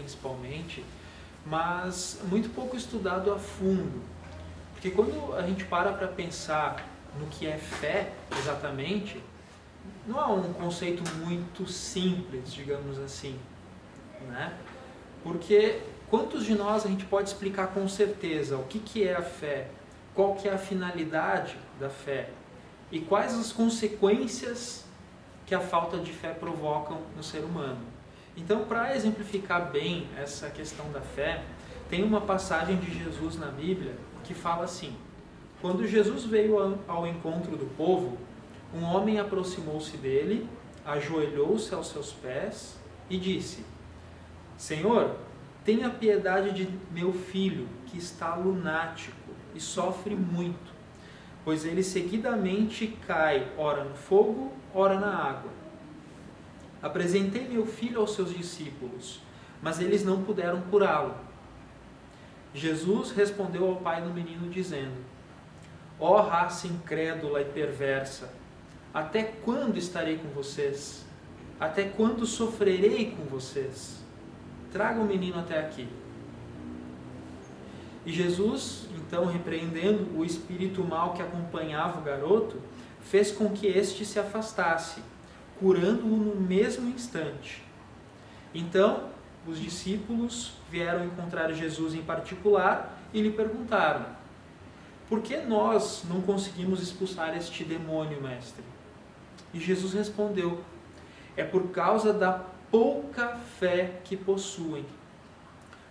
principalmente, mas muito pouco estudado a fundo. Porque quando a gente para pensar no que é fé exatamente, não é um conceito muito simples, digamos assim, né? Porque quantos de nós a gente pode explicar com certeza o que é a fé, qual que é a finalidade da fé e quais as consequências que a falta de fé provocam no ser humano? Então, para exemplificar bem essa questão da fé, tem uma passagem de Jesus na Bíblia que fala assim: quando Jesus veio ao encontro do povo, um homem aproximou-se dele, ajoelhou-se aos seus pés e disse: Senhor, tenha piedade de meu filho, que está lunático e sofre muito, pois ele seguidamente cai, ora no fogo, ora na água. Apresentei meu filho aos seus discípulos, mas eles não puderam curá-lo. Jesus respondeu ao pai do menino, dizendo: Ó raça incrédula e perversa, até quando estarei com vocês? Até quando sofrerei com vocês? Traga o menino até aqui. E Jesus, então, repreendendo o espírito mau que acompanhava o garoto, fez com que este se afastasse, curando-o no mesmo instante. Então, os discípulos vieram encontrar Jesus em particular e lhe perguntaram: por que nós não conseguimos expulsar este demônio, mestre? E Jesus respondeu: é por causa da pouca fé que possuem.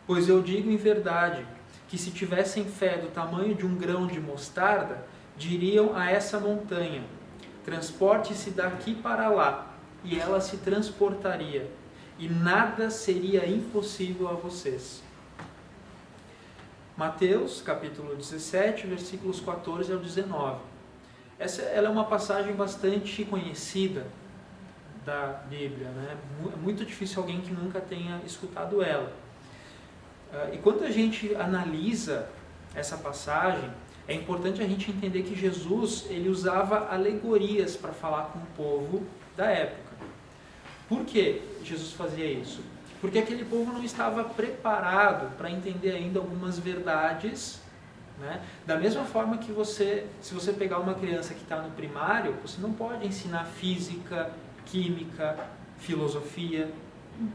Pois eu digo em verdade que se tivessem fé do tamanho de um grão de mostarda, diriam a essa montanha: transporte-se daqui para lá, e ela se transportaria, e nada seria impossível a vocês. Mateus, capítulo 17, versículos 14 ao 19. Ela é uma passagem bastante conhecida da Bíblia, né? É muito difícil alguém que nunca tenha escutado ela. E quando a gente analisa essa passagem, é importante a gente entender que Jesus ele usava alegorias para falar com o povo da época. Por que Jesus fazia isso? Porque aquele povo não estava preparado para entender ainda algumas verdades, né? Da mesma forma que se você pegar uma criança que está no primário, você não pode ensinar física, química, filosofia,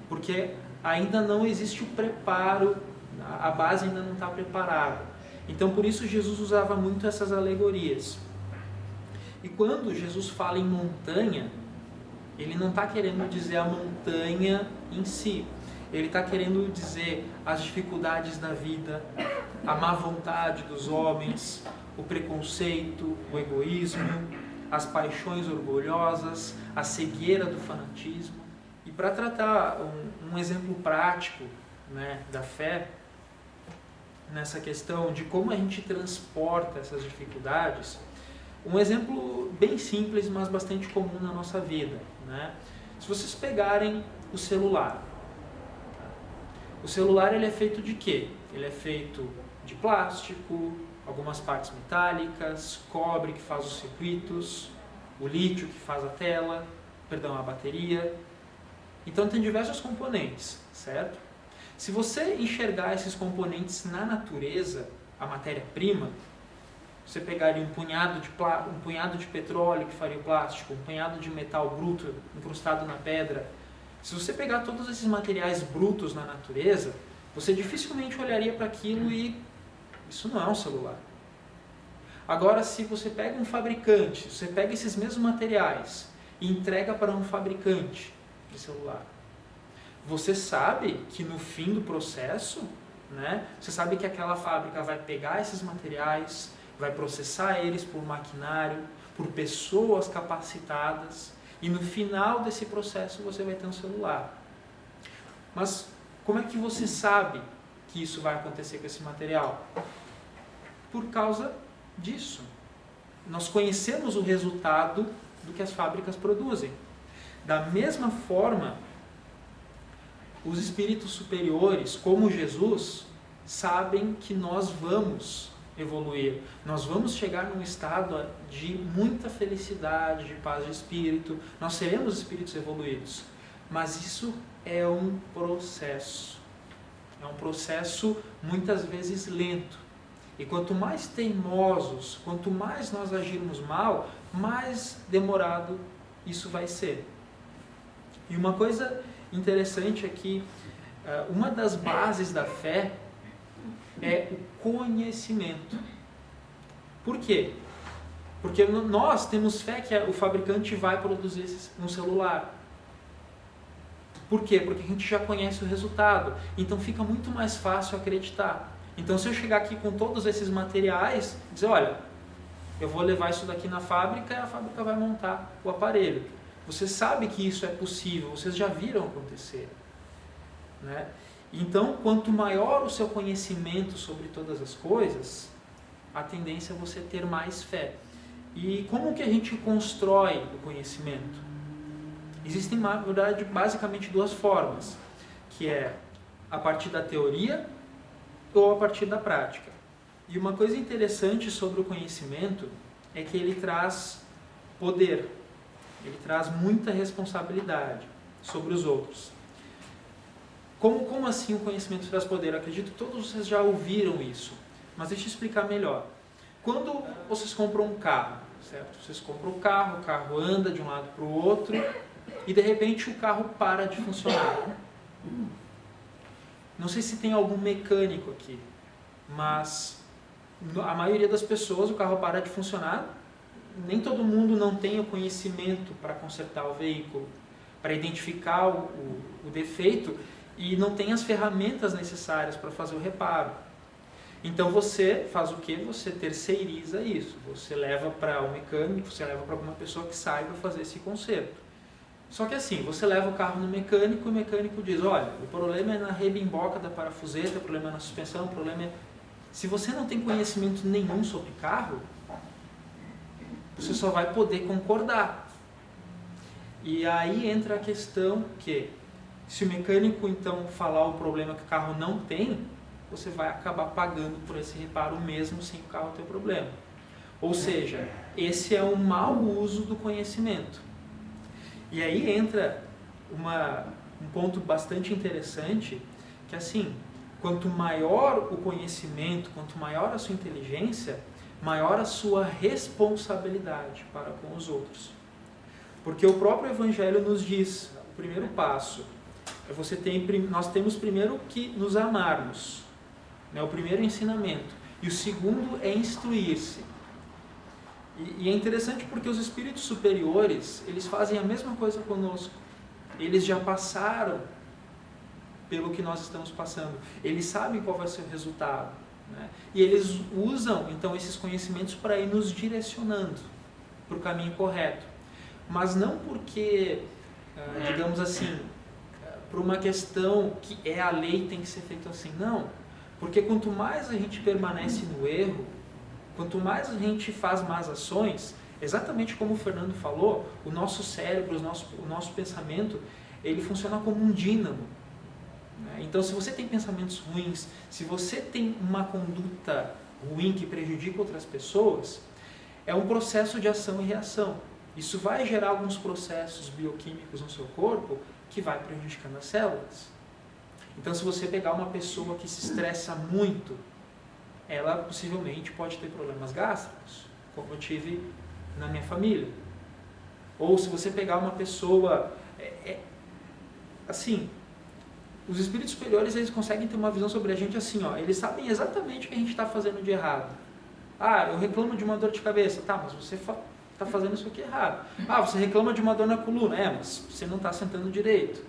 porque ainda não existe o preparo, a base ainda não está preparada. Então, por isso, Jesus usava muito essas alegorias. E quando Jesus fala em montanha, ele não está querendo dizer a montanha em si. Ele está querendo dizer as dificuldades da vida, a má vontade dos homens, o preconceito, o egoísmo, as paixões orgulhosas, a cegueira do fanatismo. E para tratar um exemplo prático, né, da fé, nessa questão de como a gente transporta essas dificuldades, um exemplo bem simples, mas bastante comum na nossa vida, né? Se vocês pegarem o celular, o celular ele é feito de quê? Ele é feito de plástico, algumas partes metálicas, cobre que faz os circuitos, o lítio que faz a bateria. Então tem diversos componentes, certo? Se você enxergar esses componentes na natureza, a matéria-prima, você pegaria um punhado de petróleo que faria o plástico, um punhado de metal bruto incrustado na pedra. Se você pegar todos esses materiais brutos na natureza, você dificilmente olharia para aquilo e isso não é um celular. Agora, se você pega um fabricante, você pega esses mesmos materiais e entrega para um fabricante de celular, você sabe que no fim do processo, né, você sabe que aquela fábrica vai pegar esses materiais, vai processar eles por maquinário, por pessoas capacitadas, e no final desse processo você vai ter um celular. Mas como é que você sabe que isso vai acontecer com esse material? Por causa disso. Nós conhecemos o resultado do que as fábricas produzem. Da mesma forma, os espíritos superiores, como Jesus, sabem que nós vamos evoluir. Nós vamos chegar num estado de muita felicidade, de paz de espírito. Nós seremos espíritos evoluídos. Mas isso é um processo. É um processo muitas vezes lento. E quanto mais teimosos, quanto mais nós agirmos mal, mais demorado isso vai ser. E uma coisa interessante é que uma das bases da fé é o conhecimento. Por quê? Porque nós temos fé que o fabricante vai produzir um celular. Por quê? Porque a gente já conhece o resultado. Então fica muito mais fácil acreditar. Então se eu chegar aqui com todos esses materiais, dizer, olha, eu vou levar isso daqui na fábrica e a fábrica vai montar o aparelho. Você sabe que isso é possível, vocês já viram acontecer. Né? Então, quanto maior o seu conhecimento sobre todas as coisas, a tendência é você ter mais fé. E como que a gente constrói o conhecimento? Existem, na verdade, basicamente duas formas, que é a partir da teoria ou a partir da prática. E uma coisa interessante sobre o conhecimento é que ele traz poder, ele traz muita responsabilidade sobre os outros. Como assim o conhecimento traz poder? Eu acredito que todos vocês já ouviram isso, mas deixa eu explicar melhor. Quando vocês compram um carro, certo? Vocês compram o carro anda de um lado para o outro e de repente o carro para de funcionar. Não sei se tem algum mecânico aqui, mas a maioria das pessoas o carro para de funcionar. Nem todo mundo não tem o conhecimento para consertar o veículo, para identificar o defeito e não tem as ferramentas necessárias para fazer o reparo. Então você faz o quê? Você terceiriza isso. Você leva para o mecânico, você leva para alguma pessoa que saiba fazer esse conserto. Só que assim, você leva o carro no mecânico e o mecânico diz, olha, o problema é na rebimboca da parafuseta, o problema é na suspensão, o problema é... Se você não tem conhecimento nenhum sobre carro, você só vai poder concordar. E aí entra a questão que, se o mecânico então falar o problema que o carro não tem, você vai acabar pagando por esse reparo mesmo sem o carro ter problema. Ou seja, esse é um mau uso do conhecimento. E aí entra um ponto bastante interessante, que assim, quanto maior o conhecimento, quanto maior a sua inteligência, maior a sua responsabilidade para com os outros. Porque o próprio Evangelho nos diz, o primeiro passo, nós temos primeiro que nos amarmos, né, o primeiro ensinamento, e o segundo é instruir-se. E é interessante porque os espíritos superiores, eles fazem a mesma coisa conosco. Eles já passaram pelo que nós estamos passando. Eles sabem qual vai ser o resultado. Né? E eles usam, então, esses conhecimentos para ir nos direcionando para o caminho correto. Mas não porque, digamos assim, por uma questão que é a lei tem que ser feito assim. Não. Porque quanto mais a gente permanece no erro, quanto mais a gente faz más ações, exatamente como o Fernando falou, o nosso cérebro, o nosso pensamento, ele funciona como um dínamo. Então, se você tem pensamentos ruins, se você tem uma conduta ruim que prejudica outras pessoas, é um processo de ação e reação. Isso vai gerar alguns processos bioquímicos no seu corpo que vai prejudicando as células. Então, se você pegar uma pessoa que se estressa muito, ela possivelmente pode ter problemas gástricos, como eu tive na minha família. Ou se você pegar uma pessoa... assim, os espíritos superiores, eles conseguem ter uma visão sobre a gente assim, ó, eles sabem exatamente o que a gente está fazendo de errado. Ah, eu reclamo de uma dor de cabeça. Tá, mas você está fazendo isso aqui errado. Ah, você reclama de uma dor na coluna. Mas você não está sentando direito.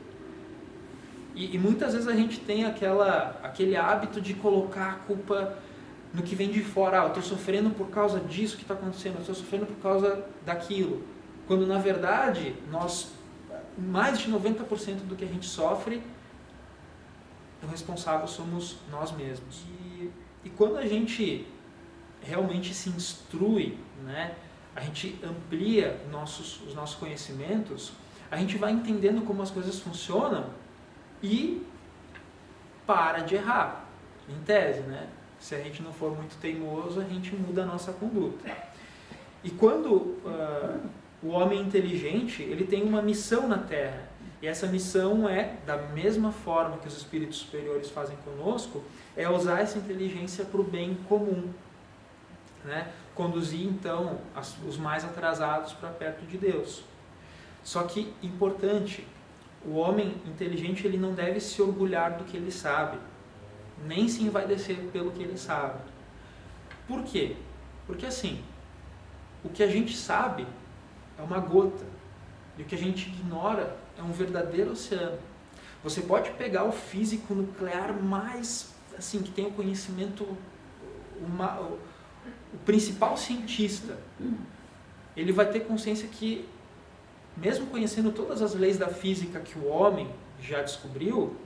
E muitas vezes a gente tem aquele hábito de colocar a culpa no que vem de fora. Ah, eu estou sofrendo por causa disso que está acontecendo, eu estou sofrendo por causa daquilo. Quando, na verdade, mais de 90% do que a gente sofre, o responsável somos nós mesmos. E quando a gente realmente se instrui, né, a gente amplia os nossos conhecimentos, a gente vai entendendo como as coisas funcionam e para de errar, em tese, né? Se a gente não for muito teimoso, a gente muda a nossa conduta. E quando o homem inteligente, ele tem uma missão na Terra, e E essa missão é, da mesma forma que os espíritos superiores fazem conosco, é usar essa inteligência para o bem comum, né? Conduzir então os mais atrasados para perto de Deus. Só que, importante, o homem inteligente ele não deve se orgulhar do que ele sabe, nem se envaidecer pelo que ele sabe. Por quê? Porque assim, o que a gente sabe é uma gota, e o que a gente ignora é um verdadeiro oceano. Você pode pegar o físico nuclear mais, assim, que tem o conhecimento, o principal cientista, ele vai ter consciência que, mesmo conhecendo todas as leis da física que o homem já descobriu,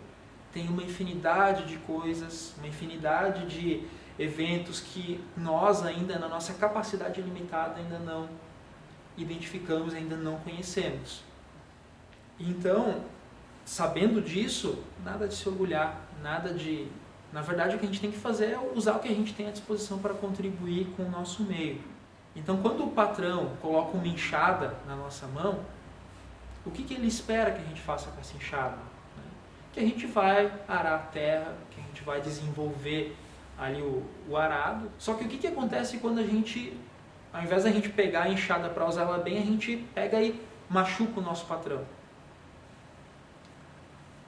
tem uma infinidade de coisas, uma infinidade de eventos que nós ainda, na nossa capacidade limitada, ainda não identificamos, ainda não conhecemos. Então, sabendo disso, nada de se orgulhar, nada de... Na verdade, o que a gente tem que fazer é usar o que a gente tem à disposição para contribuir com o nosso meio. Então, quando o patrão coloca uma enxada na nossa mão, o que ele espera que a gente faça com essa enxada? Que a gente vai arar a terra, que a gente vai desenvolver ali o arado. Só que o que acontece quando a gente, ao invés da gente pegar a enxada para usar ela bem, a gente pega e machuca o nosso patrão?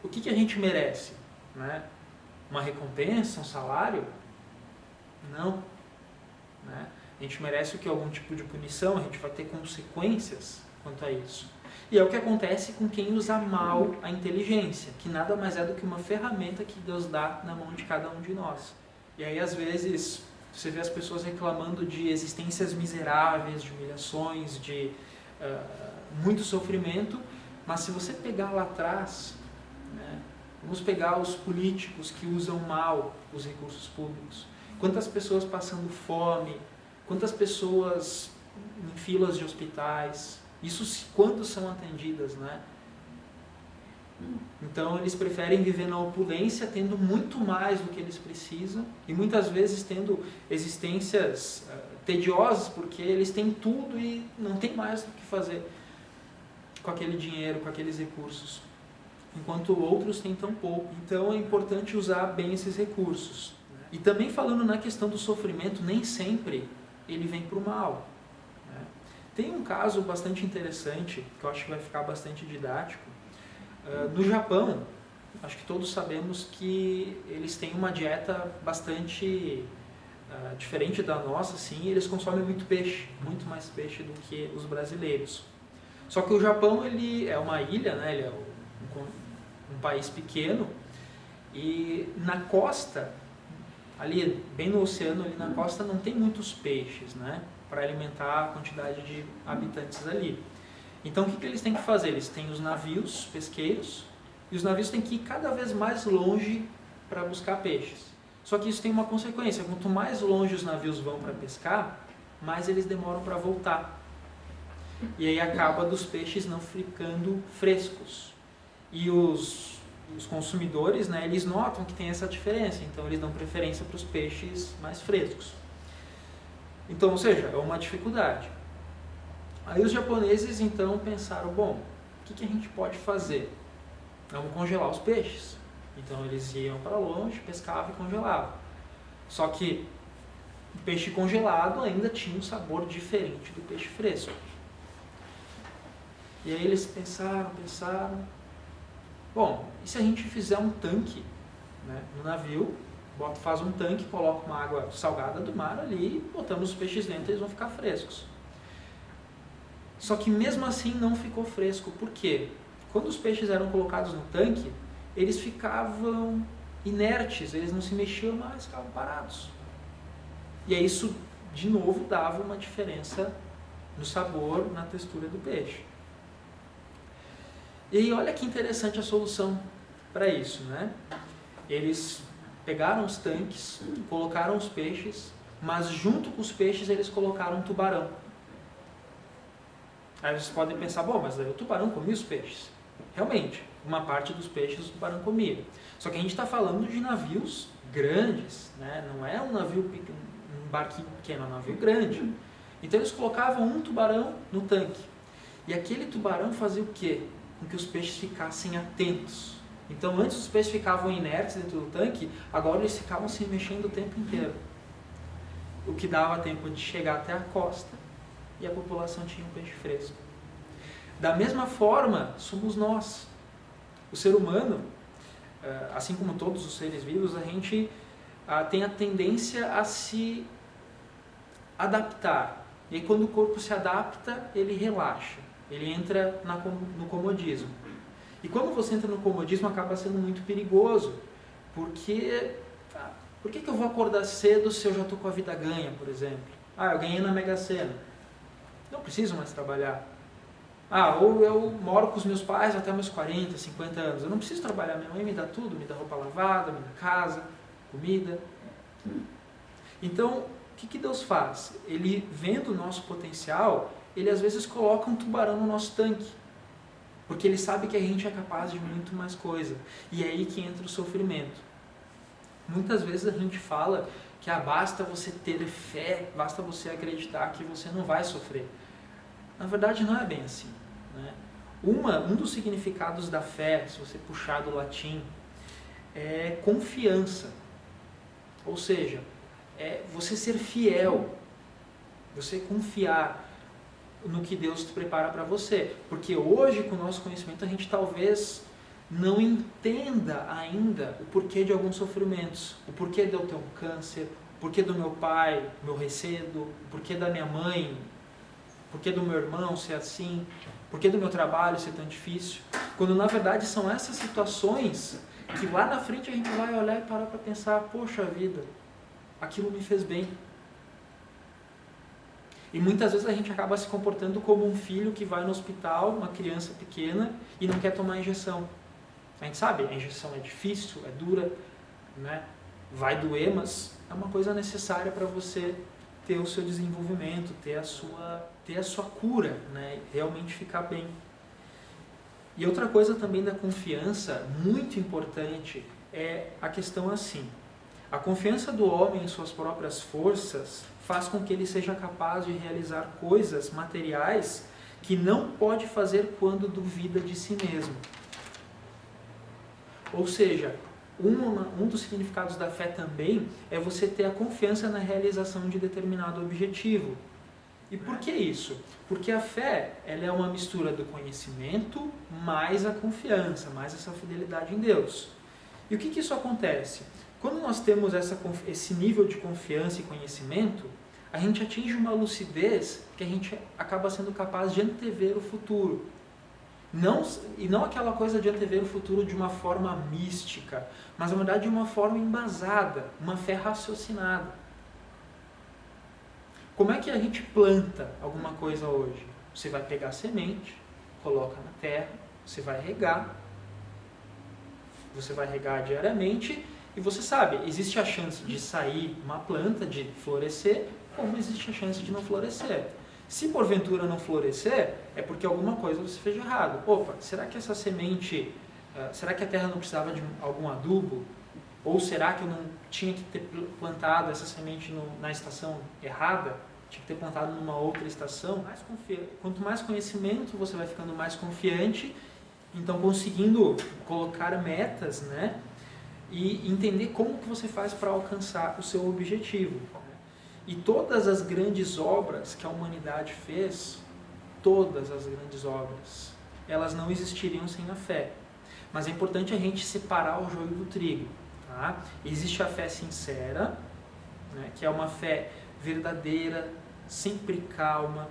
O que a gente merece? Né? Uma recompensa, um salário? Não. Né? A gente merece o que? Algum tipo de punição, a gente vai ter consequências quanto a isso. E é o que acontece com quem usa mal a inteligência, que nada mais é do que uma ferramenta que Deus dá na mão de cada um de nós. E aí, às vezes, você vê as pessoas reclamando de existências miseráveis, de humilhações, de muito sofrimento, mas se você pegar lá atrás, né, vamos pegar os políticos que usam mal os recursos públicos. Quantas pessoas passando fome, quantas pessoas em filas de hospitais, isso quando são atendidas, né? Então eles preferem viver na opulência, tendo muito mais do que eles precisam e muitas vezes tendo existências tediosas, porque eles têm tudo e não tem mais o que fazer com aquele dinheiro, com aqueles recursos, enquanto outros têm tão pouco. Então é importante usar bem esses recursos. E também falando na questão do sofrimento, nem sempre ele vem para o mal. Tem um caso bastante interessante, que eu acho que vai ficar bastante didático. No Japão, acho que todos sabemos que eles têm uma dieta bastante diferente da nossa, assim, eles consomem muito peixe, muito mais peixe do que os brasileiros. Só que o Japão ele é uma ilha, né? Ele é um país pequeno, e na costa, ali bem no oceano, ali na costa não tem muitos peixes, né? Para alimentar a quantidade de habitantes ali. Então o que eles têm que fazer? Eles têm os navios pesqueiros e os navios têm que ir cada vez mais longe para buscar peixes. Só que isso tem uma consequência, quanto mais longe os navios vão para pescar, mais eles demoram para voltar. E aí acaba dos peixes não ficando frescos. E os consumidores, né, eles notam que tem essa diferença, então eles dão preferência para os peixes mais frescos. Então, ou seja, é uma dificuldade. Aí os japoneses então pensaram, bom, o que a gente pode fazer? Vamos congelar os peixes. Então eles iam para longe, pescavam e congelavam. Só que o peixe congelado ainda tinha um sabor diferente do peixe fresco. E aí eles pensaram, bom, e se a gente fizer um tanque, né, no navio, faz um tanque, coloca uma água salgada do mar ali, botamos os peixes dentro e eles vão ficar frescos. Só que mesmo assim não ficou fresco. Por quê? Quando os peixes eram colocados no tanque, eles ficavam inertes, eles não se mexiam mais, ficavam parados. E aí isso, de novo, dava uma diferença no sabor, na textura do peixe. E aí olha que interessante a solução para isso, né? Eles pegaram os tanques, colocaram os peixes, mas junto com os peixes eles colocaram um tubarão. Aí vocês podem pensar, bom, mas o tubarão comia os peixes. Realmente, uma parte dos peixes o tubarão comia. Só que a gente está falando de navios grandes, né? Não é um navio, um barquinho pequeno, é um navio grande. Então eles colocavam um tubarão no tanque. E aquele tubarão fazia o quê? com que os peixes ficassem atentos. Então antes os peixes ficavam inertes dentro do tanque, agora eles ficavam se mexendo o tempo inteiro. O que dava tempo de chegar até a costa e a população tinha um peixe fresco. Da mesma forma, somos nós. O ser humano, assim como todos os seres vivos, a gente tem a tendência a se adaptar. E aí, quando o corpo se adapta, ele relaxa. Ele entra no comodismo. E quando você entra no comodismo, acaba sendo muito perigoso. Porque, por que eu vou acordar cedo se eu já estou com a vida ganha, por exemplo? Eu ganhei na Mega Sena. Não preciso mais trabalhar. Ou eu moro com os meus pais até meus 40, 50 anos. Eu não preciso trabalhar. Minha mãe me dá tudo. Me dá roupa lavada, me dá casa, comida. Então, o que Deus faz? Ele, vendo o nosso potencial, ele às vezes coloca um tubarão no nosso tanque. Porque ele sabe que a gente é capaz de muito mais coisa. E é aí que entra o sofrimento. Muitas vezes a gente fala que basta você ter fé, basta você acreditar que você não vai sofrer. Na verdade não é bem assim, né? Um dos significados da fé, se você puxar do latim, é confiança. Ou seja, é você ser fiel, você confiar no que Deus te prepara para você. Porque hoje, com o nosso conhecimento, a gente talvez não entenda ainda o porquê de alguns sofrimentos. O porquê de eu ter um câncer, o porquê do meu pai, meu recedo, o porquê da minha mãe, o porquê do meu irmão ser assim, o porquê do meu trabalho ser tão difícil. Quando na verdade são essas situações que lá na frente a gente vai olhar e parar para pensar, poxa vida, aquilo me fez bem. E muitas vezes a gente acaba se comportando como um filho que vai no hospital, uma criança pequena, e não quer tomar injeção. A gente sabe, a injeção é difícil, é dura, né? Vai doer, mas é uma coisa necessária para você ter o seu desenvolvimento, ter a sua cura, né? Realmente ficar bem. E outra coisa também da confiança, muito importante, é a questão assim. A confiança do homem em suas próprias forças faz com que ele seja capaz de realizar coisas materiais que não pode fazer quando duvida de si mesmo. Ou seja, um dos significados da fé também é você ter a confiança na realização de determinado objetivo. E por que isso? Porque a fé ela é uma mistura do conhecimento mais a confiança, mais essa fidelidade em Deus. E o que isso acontece? Quando nós temos esse nível de confiança e conhecimento, a gente atinge uma lucidez que a gente acaba sendo capaz de antever o futuro. E não aquela coisa de antever o futuro de uma forma mística, mas na verdade de uma forma embasada, uma fé raciocinada. Como é que a gente planta alguma coisa hoje? Você vai pegar a semente, coloca na terra, você vai regar diariamente e você sabe, existe a chance de sair uma planta, de florescer, como existe a chance de não florescer. Se porventura não florescer, é porque alguma coisa você fez de errado. Opa, será que essa semente, será que a terra não precisava de algum adubo? Ou será que eu não tinha que ter plantado essa semente na estação errada? Tinha que ter plantado numa outra estação? Quanto mais conhecimento, você vai ficando mais confiante, então conseguindo colocar metas, né? E entender como que você faz para alcançar o seu objetivo. E todas as grandes obras que a humanidade fez, todas as grandes obras, elas não existiriam sem a fé. Mas é importante a gente separar o joio do trigo. Tá? Existe a fé sincera, né, que é uma fé verdadeira, sempre calma,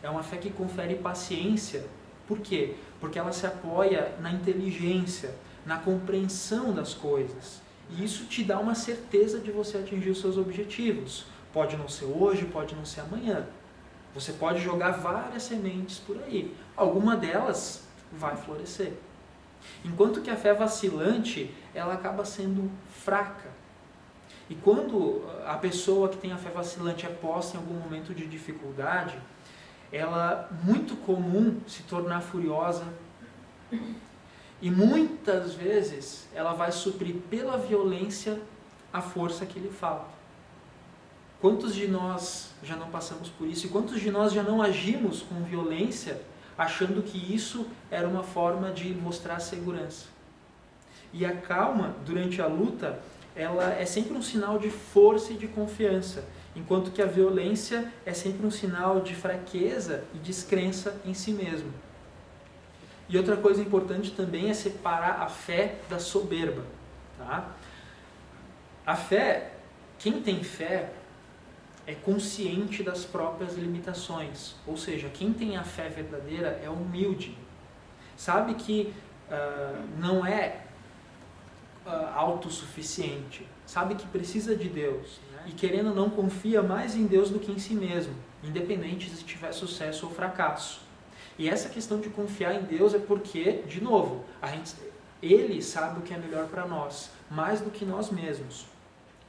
é uma fé que confere paciência. Por quê? Porque ela se apoia na inteligência, na compreensão das coisas. E isso te dá uma certeza de você atingir os seus objetivos. Pode não ser hoje, pode não ser amanhã. Você pode jogar várias sementes por aí. Alguma delas vai florescer. Enquanto que a fé vacilante, ela acaba sendo fraca. E quando a pessoa que tem a fé vacilante é posta em algum momento de dificuldade, ela é muito comum se tornar furiosa. E muitas vezes ela vai suprir pela violência a força que lhe falta. Quantos de nós já não passamos por isso? E quantos de nós já não agimos com violência achando que isso era uma forma de mostrar segurança. E a calma, durante a luta, ela é sempre um sinal de força e de confiança, enquanto que a violência é sempre um sinal de fraqueza e descrença em si mesmo. E outra coisa importante também é separar a fé da soberba. Tá? A fé, quem tem fé, é consciente das próprias limitações. Ou seja, quem tem a fé verdadeira é humilde. Sabe que não é autossuficiente. Sabe que precisa de Deus. Né? E querendo ou não, confia mais em Deus do que em si mesmo, independente se tiver sucesso ou fracasso. E essa questão de confiar em Deus é porque, de novo, Ele sabe o que é melhor para nós, mais do que nós mesmos.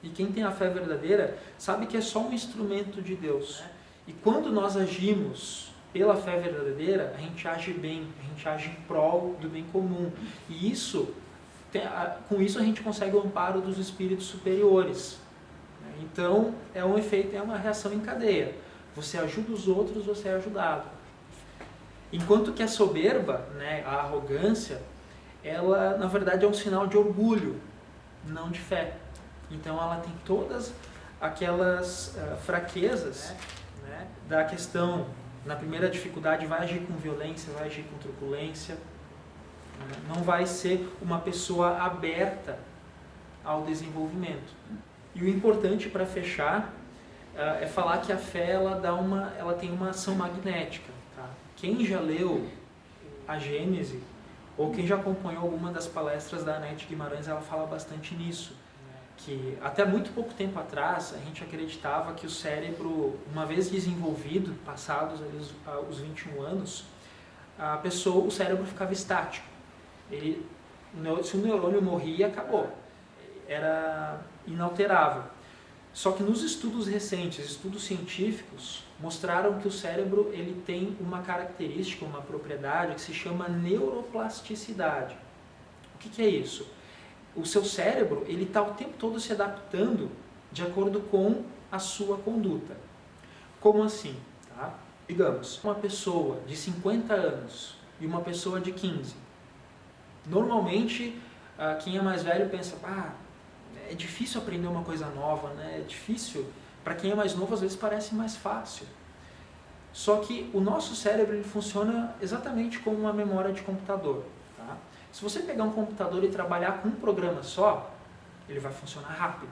E quem tem a fé verdadeira sabe que é só um instrumento de Deus. E quando nós agimos pela fé verdadeira, a gente age bem, a gente age em prol do bem comum. E com isso a gente consegue o amparo dos espíritos superiores. Então é um efeito, é uma reação em cadeia. Você ajuda os outros, você é ajudado. Enquanto que a soberba, né, a arrogância, ela na verdade é um sinal de orgulho, não de fé. Então ela tem todas aquelas fraquezas, né, da questão, na primeira dificuldade vai agir com violência, vai agir com truculência, né, não vai ser uma pessoa aberta ao desenvolvimento. E o importante para fechar é falar que a fé ela tem uma ação magnética. Tá? Quem já leu a Gênese, ou quem já acompanhou alguma das palestras da Anete Guimarães, ela fala bastante nisso. Que até muito pouco tempo atrás a gente acreditava que o cérebro, uma vez desenvolvido, passados ali os 21 anos, o cérebro ficava estático. Se o neurônio morria, acabou. Era inalterável. Só que nos estudos recentes, estudos científicos, mostraram que o cérebro ele tem uma característica, uma propriedade que se chama neuroplasticidade. O que é isso? O seu cérebro ele está o tempo todo se adaptando de acordo com a sua conduta. Como assim? Tá? Digamos, uma pessoa de 50 anos e uma pessoa de 15. Normalmente, quem é mais velho pensa, é difícil aprender uma coisa nova, né? É difícil. Para quem é mais novo, às vezes parece mais fácil. Só que o nosso cérebro ele funciona exatamente como uma memória de computador. Tá? Se você pegar um computador e trabalhar com um programa só, ele vai funcionar rápido.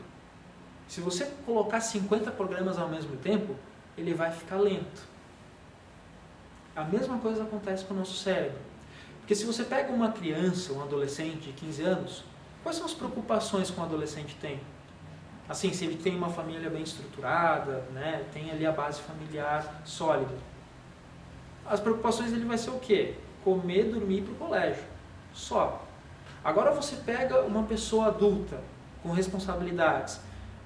Se você colocar 50 programas ao mesmo tempo, ele vai ficar lento. A mesma coisa acontece com o nosso cérebro. Porque se você pega uma criança, um adolescente de 15 anos, quais são as preocupações que um adolescente tem? Assim, se ele tem uma família bem estruturada, né, tem ali a base familiar sólida. As preocupações dele vai ser o quê? Comer, dormir e ir para o colégio. Só. Agora você pega uma pessoa adulta, com responsabilidades.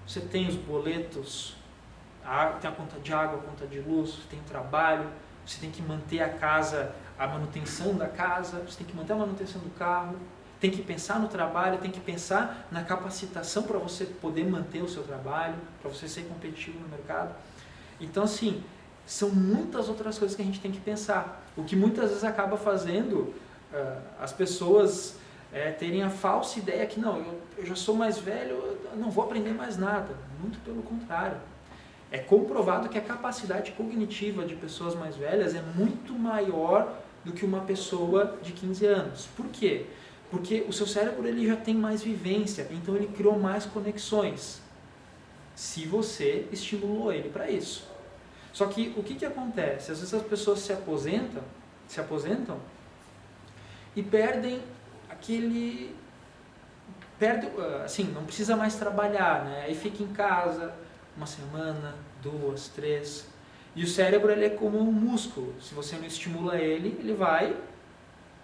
Você tem os boletos, tem a conta de água, a conta de luz, você tem trabalho, você tem que manter a casa, a manutenção da casa, você tem que manter a manutenção do carro, tem que pensar no trabalho, tem que pensar na capacitação para você poder manter o seu trabalho, para você ser competitivo no mercado. Então, assim, são muitas outras coisas que a gente tem que pensar. O que muitas vezes acaba fazendo as pessoas terem a falsa ideia que, não, eu já sou mais velho, eu não vou aprender mais nada. Muito pelo contrário. É comprovado que a capacidade cognitiva de pessoas mais velhas é muito maior do que uma pessoa de 15 anos. Por quê? Porque o seu cérebro ele já tem mais vivência, então ele criou mais conexões, se você estimulou ele para isso. Só que o que acontece? Às vezes as pessoas se aposentam e perdem assim, não precisa mais trabalhar, né? Aí fica em casa uma semana, 2, 3, e o cérebro ele é como um músculo, se você não estimula ele vai...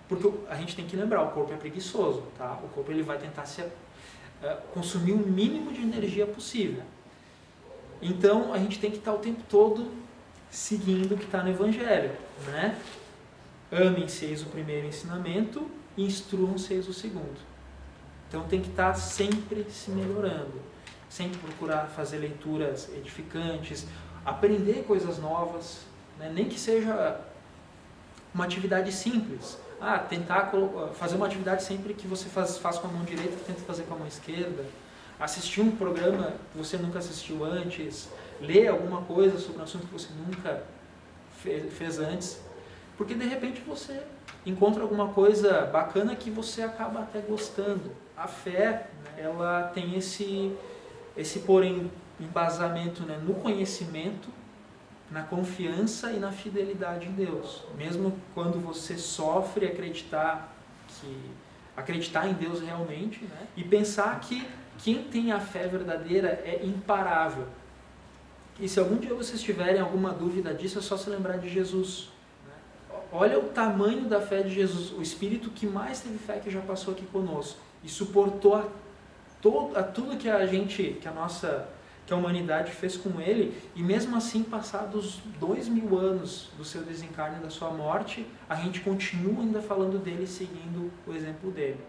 Porque a gente tem que lembrar, o corpo é preguiçoso, tá? O corpo ele vai tentar consumir o mínimo de energia possível. Então, a gente tem que estar o tempo todo seguindo o que está no Evangelho, né? Amem-se, eis o primeiro ensinamento, e instruam-se, eis o segundo. Então, tem que estar sempre se melhorando, sempre procurar fazer leituras edificantes, aprender coisas novas, né? Nem que seja uma atividade simples. Tentar fazer uma atividade sempre que você faz com a mão direita, tenta fazer com a mão esquerda. Assistir um programa que você nunca assistiu antes. Ler alguma coisa sobre um assunto que você nunca fez antes. Porque de repente você encontra alguma coisa bacana que você acaba até gostando. A fé, né, ela tem esse porém embasamento, né, no conhecimento, na confiança e na fidelidade em Deus. Mesmo quando você sofre, acreditar em Deus realmente, né, e pensar que quem tem a fé verdadeira é imparável. E se algum dia vocês tiverem alguma dúvida disso, é só se lembrar de Jesus. Né? Olha o tamanho da fé de Jesus, o Espírito que mais teve fé que já passou aqui conosco e suportou a tudo que a humanidade fez com ele, e mesmo assim, passados 2000 anos do seu desencarne e da sua morte, a gente continua ainda falando dele, seguindo o exemplo dele.